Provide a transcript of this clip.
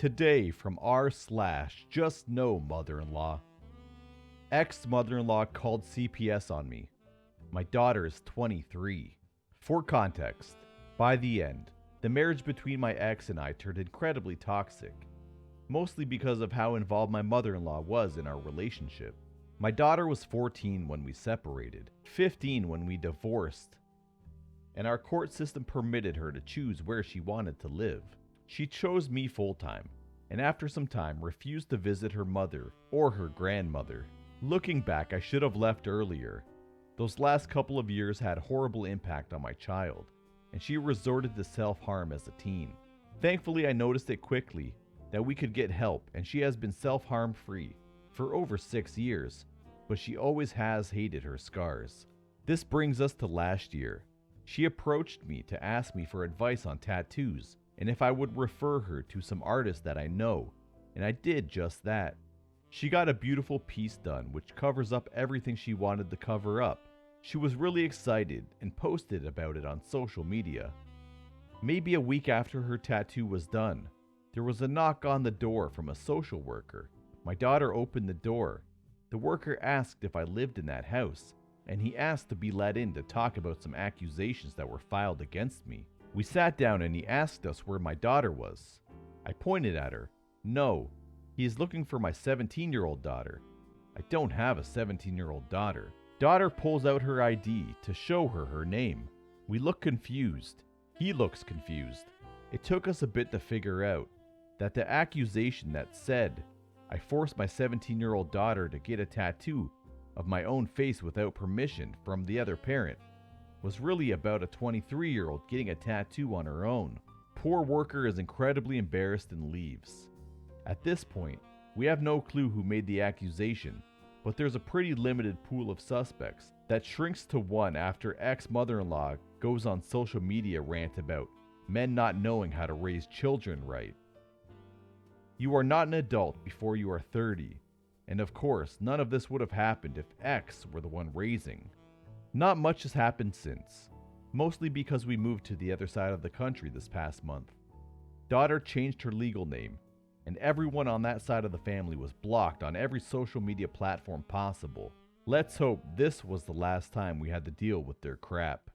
Today from r/JustNoMother-in-law. Ex-mother-in-law called CPS on me. My daughter is 23. For context, by the end, the marriage between my ex and I turned incredibly toxic, mostly because of how involved my mother-in-law was in our relationship. My daughter was 14 when we separated, 15 when we divorced, and our court system permitted her to choose where she wanted to live. She chose me full-time, and after some time refused to visit her mother or her grandmother. Looking back, I should have left earlier. Those last couple of years had horrible impact on my child, and she resorted to self-harm as a teen. Thankfully, I noticed it quickly that we could get help, and she has been self-harm free for over 6 years, but she always has hated her scars. This brings us to last year. She approached me to ask me for advice on tattoos, and if I would refer her to some artists that I know, and I did just that. She got a beautiful piece done which covers up everything she wanted to cover up. She was really excited and posted about it on social media. Maybe a week after her tattoo was done, there was a knock on the door from a social worker. My daughter opened the door. The worker asked if I lived in that house, and he asked to be let in to talk about some accusations that were filed against me. We sat down and he asked us where my daughter was. I pointed at her. No, he is looking for my 17-year-old daughter. I don't have a 17-year-old daughter. Daughter pulls out her ID to show her her name. We look confused. He looks confused. It took us a bit to figure out that the accusation that said I forced my 17-year-old daughter to get a tattoo of my own face without permission from the other parent was really about a 23-year-old getting a tattoo on her own. Poor worker is incredibly embarrassed and leaves. At this point, we have no clue who made the accusation, but there's a pretty limited pool of suspects that shrinks to one after ex-mother-in-law goes on social media rant about men not knowing how to raise children right. You are not an adult before you are 30, and of course, none of this would have happened if X were the one raising. Not much has happened since, mostly because we moved to the other side of the country this past month. Daughter changed her legal name, and everyone on that side of the family was blocked on every social media platform possible. Let's hope this was the last time we had to deal with their crap.